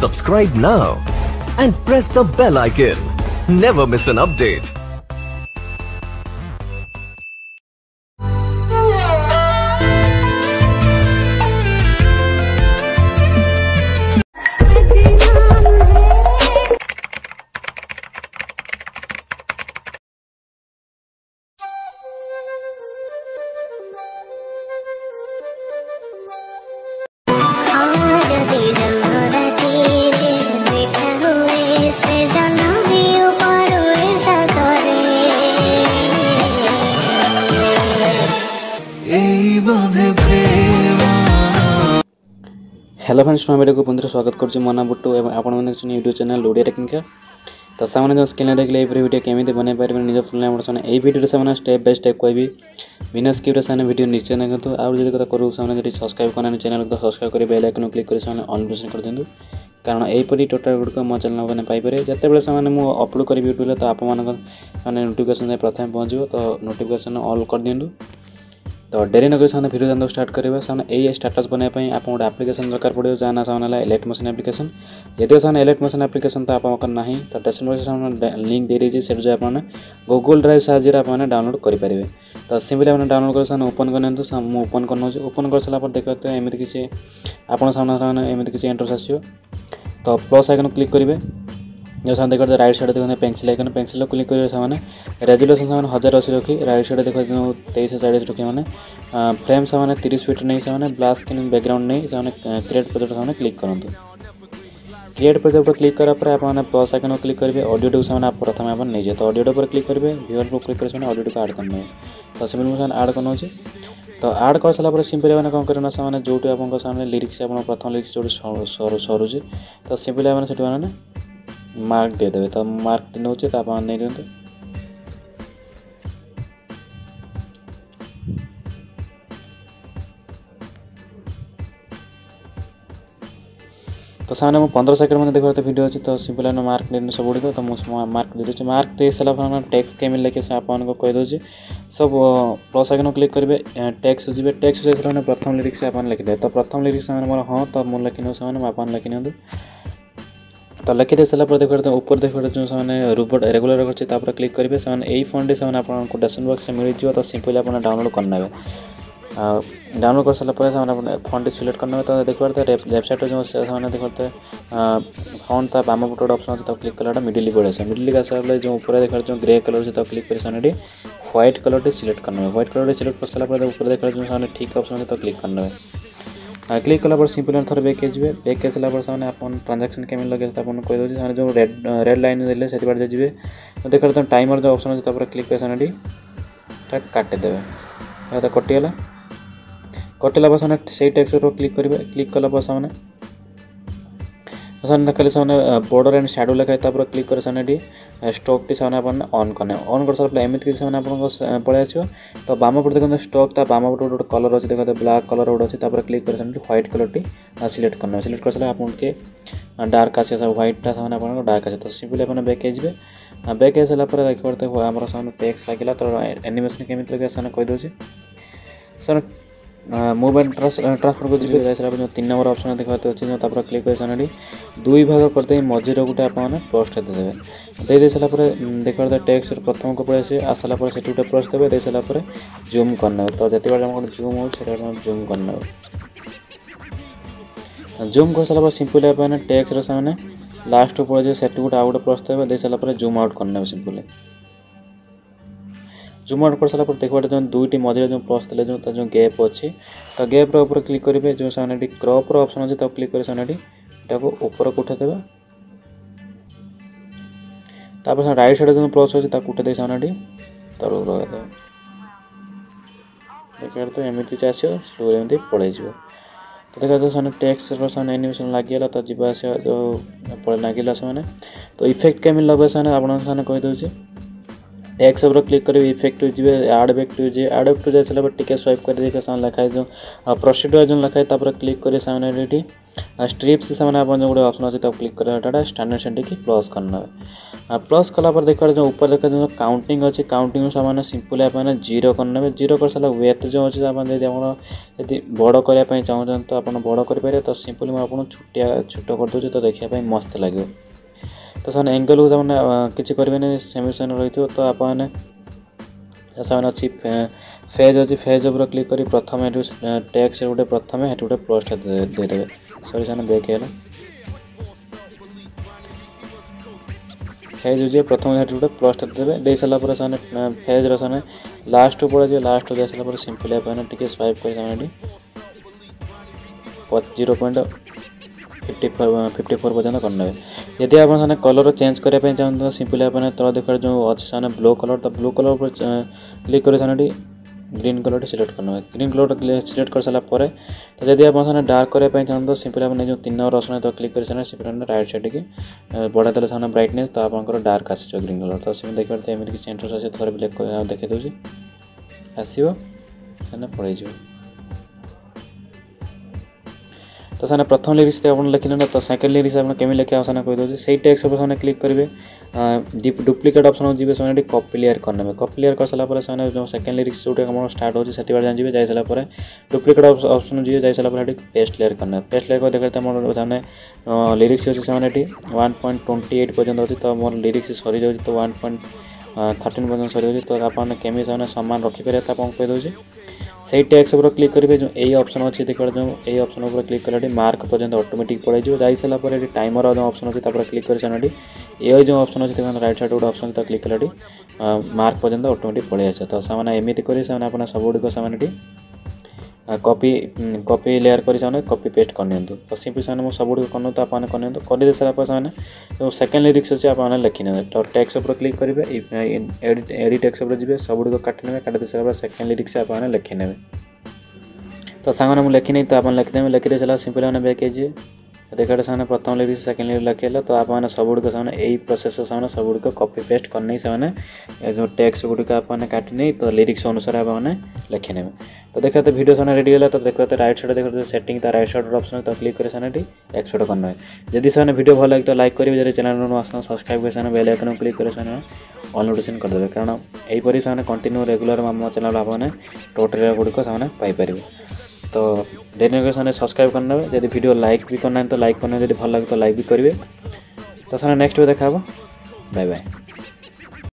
Subscribe now and press the bell icon. Never miss an update. Hello friends video को पुनः स्वागत करुँच मो नाम बुट्टू और आपण यूट्यूब चैनल ओडिया टेक्निकल। तो सामने जो स्क्रीन देखले ये वीडियो केमी बन पारे निज फुल नाम ये वीडियो से स्टेप बाय स्टेप कहबी बिना स्किप से वीडियो निश्चय देखते आउ जब कथा करूँ से सब्सक्राइब करना चैनल को सब्सक्राइब कर बेल आइकन क्लिक कर ऑल प्रेस कर दिंतु कारण यहीपरी टोटाल गुड़िक मो चैनल मैंने पाइपर जिते बड़े से अपलोड करी यूट्यूब तो आप नोटिफिकेशन प्रथम पहुँचो तो नोटिफिकेशन ऑल कर दिंतु। तो डेरी नक वीडियो स्टार्ट करेंगे यही स्टाटस बनाई आप गोटे एप्लिकेशन दरकार पड़े जहाँ ना एलाइट मोशन एप्लिकेशन जदिव से एलाइट मोशन एप्लिकेशन तो आप ना तो डिस्क्रिप्शन लिंक दे दीजिए से जो आप गूगल ड्राइव साहाଯ୍य डाउनलोड करेंगे। तो सिंपली आप डाउनलोड कर ओपन कर मुझे ओपन कर ओपन कर सारा देखा तो एमती किसी आप सामने एमती किसी एंट्रेंस आसो तो प्लस आइकन क्लिक करेंगे जो सामने देखते राइट साइड देखते पेंसिल आइकन पेंसिल क्लिक करेंगे से रेजुलेसन से 1080 रखी राइट साइड देखते 2340 रखी मैंने फ्रेम से 30 फीट नहीं से ब्लैक स्क्रीन बैकग्राउंड नहीं से क्रिएट प्रोजेक्ट से क्लिक करूँ। क्रिएट प्रोजेक्ट पर क्लिक करापर आप प्लस आइकन क्लिक करेंगे ऑडियो से प्रथम आप नहीं जाए तो ऑडियो पर क्लिक करेंगे व्यूअर पर क्लिक कर ऑडियो को ऐड करने तो सिंपल मुझे ऐड करना तो ऐड कर सारा सिंपली मैंने कौन करना से जो आप सामने लिरिक्स प्रथम लिरिक्स जो सरुचे तो सिंपली आप से मार्क दे देवे तो मार्क नौ तो आप नहीं दिंतु। तो सामने मो 15 सेकंड मैंने देखते वीडियो अच्छी तो सिंपल मार्क दे सब गुड़िक तो मुझे मार्क दे दूसरी मार्क दे सारा टैक्स केमी लिखे से आपको कहीदे सब प्लस आइकन क्लिक करेंगे टैक्स जी टैक्स प्रथम लिरिक्स आप लिखिदे तो प्रथम लिरिक्स मोर हाँ तो मुझे लिखी नौ आप लिखि नि तो लिखी दे सारा देखते ऊपर देखते जो से रोबोट रेगुलर कर क्लिक करेंगे से यही फोन से आपको डेस्क्टॉप बॉक्स मिल जाए तो सिंपली आप डाउनलोड करने डाउनलोड कर सारा फोन सिलेक्ट करने तो देखते लेफ्ट साइड जो देखते फोन ता बाम पटे ऑप्शन अच्छे तो क्लिक कला मिडिल पड़े से मिडिल आसार जो ऊपर देखते जो ग्रे कलर तो क्लिक कर व्हाइट कलर सिलेक्ट करने व्हाइट कलर सिलेक्ट कर सारा ऊपर देखते जो ठीक ऑप्शन अच्छे तो क्लिक करने क्लिक कला सिंपल थोड़े बैक जाए बैक आसार से आप ट्रांजाक्शन केमी लगे कहीदे जो रेड लाइन देते से बाटे जाए तो देखते टाइमर जो ऑप्शन अच्छे तो क्लिक कर काटिदेवे तो कटिगला कटिला पर से टेक्स्ट क्लिक करेंगे क्लिक कला पर देखिए से बॉर्डर एंड शैडो लिखाई क्लिक कर स्टॉक टी ऑन करने ऑन कर सारा एमती से पलि आस तो बाम पटे देखते स्टॉक बाम पटे गोटे कलर अच्छे देखते ब्लैक कलर गोटे अच्छे क्लिक कर व्हाइट कलर टी सिलेक्ट करने सिलेक्ट कर सारा आपके डार्क आसे व्हाइट आप डार्क आसे तो सिंपली आप बैक बैक आई सारा देखते आम से टेक्स लगे तो एनिमेशन केमी लगे से कहीदे सर मोबाइल ट्रांसफर को जो 3 नंबर ऑप्शन देखते अच्छे जो क्लिक कर दुई भाग करते मझे गोटे आप पोस्ट दे सारा देखते टेक्स्ट प्रथम को पड़े आसाला से गोटे पोस्ट देवे दे सारा जूम करने तो जिते बार जूम हो जूम करने जूम कर सारा सिंपली आप टेक्स्ट से लास्ट पड़े से गोटे आउ गोटे पोस्ट देवे दे सारा जूम आउट करने सिंपली जूम आउट कर सारा देखते जो दुईटी मझे जो प्लस थे जो गैप अच्छी तो गैप ऊपर क्लिक करेंगे जो से क्रॉप ऑप्शन अच्छे तो क्लिक कर ऊपर को उठेदेवे तापर राइट साइड जो प्लस अच्छे उठे दे से तरफ लगे देखिए तो एमती चाहिए स्टोरी एमती पड़े तो देखा से टेक्स्ट एनिमेशन लगे तो जीवा जो लगे से तो इफेक्ट केमी लगे से आप कहीदे टैक्स ओवर क्लिक करेंगे इफेक्ट जी आड इफेक्ट जी आड इफेक्ट जाए सारा टिके स्वाइप कर देखिए सामने लिखाई जो प्रोसीड्यूर जो लिखाई तापर क्लिक करेंगे सामने ये स्ट्रिप्स सामने आप जो गोटे ऑप्शन अच्छे तब क्लिक करेंगे स्टैंडर्ड सेटिंग की प्लस करना प्लस कलापर देखा जो ऊपर देखा जो काउंटिंग अच्छे काउंटिंग सामान सिंपल आप जीरो करने जीरो कर सारा वेथ जो अच्छे यदि बड़ करने चाहते तो आप बड़ करेंगे तो सिंपली मुझे छुटिया छोट करदे तो देखापी मस्त लगे तो से एंगल को मैंने किसी करेंगे सेमिशन रही तो आपने अच्छी फेज अच्छी फेज उपर क्लिक कर प्रथम टैक्स गोटे प्रथम ये गोटे प्लस देदेवे सरी से बैक है फेज हो प्रथम ये गोटे प्लस देवे दे सारापर से फेज रे लास्ट पड़े लास्ट दे सारापर सिंपली आप स्वाइप कर 0.54 पर्यटन करने यदि आप कलर चेंज करने चाहते तो सिंपली आप तल देखा जो अच्छे से ब्लू कलर तो ब्लू कलर पर क्लिक कर ग्रीन कलर सिलेक्ट करना ग्रीन कलर सिलेक्ट कर सारापर तो जब आप डार्क करने चाहते तो सिंपली आप जो 3 नंबर ऑप्शन तो क्लिक कर सिंपली राइट साइड की बढ़ा देते सामने ब्राइटनेस तो आप डार्क आस ग्रीन कलर तो से देखिए एमती सेंटर आस थोड़े ब्लैक देखी दूसरी आसो पड़े तो साने प्रथम लिरिक्स आप लिखिले ना तो सेकेंड लिरिक्स आप केमी लिखे आप कहीदे से टैक्स पर क्लिक करेंगे डुप्लिकेट ऑप्शन जी से कॉपी लेयर करने कॉपी लेयर कर सारापर से जो सेकेंड लिरिक्स जो स्टार्ट हो से जाए जाए सारापर डुप्लिकेट ऑप्शन जी जाए सारापर पेस्ट लेयर करना पेस्ट लेयर कर देखते लिरिक्स अच्छे से 1.28 पर्यटन अच्छी तो मोर लिरिक्स सरी जाऊँगी तो 1.13 पर्यटन सरी जाऊँगी तो आप केमी से सामान रखिपारे तो आपको कहीदे से टैक्स उपर क्लिक करेंगे जो यही ऑप्शन अच्छे देखा जो यही ऑप्शन उपर क्लिक कले मार्क पर्यटन ऑटोमेटिक पड़े जाए सारापर ये टाइमर जो ऑप्शन अच्छे क्लिक कर ये जो ऑप्शन अच्छे राइट साइड गोटे ऑप्शन तो क्लिक कले मार्क पर्यटन ऑटोमेटिक पड़े आसे तो से एमती कर सब गुड़िक से कॉपी लेयर कर कॉपी पेस्ट करनी तो सिंपल से सब गुड़ करनी तो आपने करनी कर सारापर से जो सेकेंड लिरिक्स अच्छे आप लिखने तो टैक्स उपर क्लिक करेंगे एडिट टैक्स उपर जी सब गुड़ काटने काटी सारा सेकेंड लिरिक्स आप लिखने तो सांग मुझे लिखी नहीं तो आप लिखिदे लिखिदे चला सिंपल मैंने बैक है देखा से प्रथम लिरिक्स सेकेंड लिरिक्स लिखे तो आप सब गुड़ से यही प्रोसेस से सब गुड़ कॉपी पेस्ट करने से जो टैक्स गुड़िक आपने काटी नहीं तो लिरिक्स अनुसार आपने लिखने तो देखा तो वीडियो से रेडी है तो देखा राइट साइड देखा सेटिंग तो राइट साइड ऑप्शन तो क्लिक कर एक्सपोर्ट करना है जदि से वीडियो भल लगे तो लाइक करेंगे जब चैनल आस सब्सक्राइब कर बेल आइकन क्लिक कर ऑल नोटिफिकेशन करदे कारण यहीपरी से कंटिन्यू रेगुलर आम चैनल आपने टोटल गुड़िक से पाइपर तो देरी कर सब्सक्राइब करना जब वीडियो लाइक भी करना तो लाइक करना जब भल लगे तो लाइक भी करेंगे तो से नेक्स्ट देखा बाय बाय।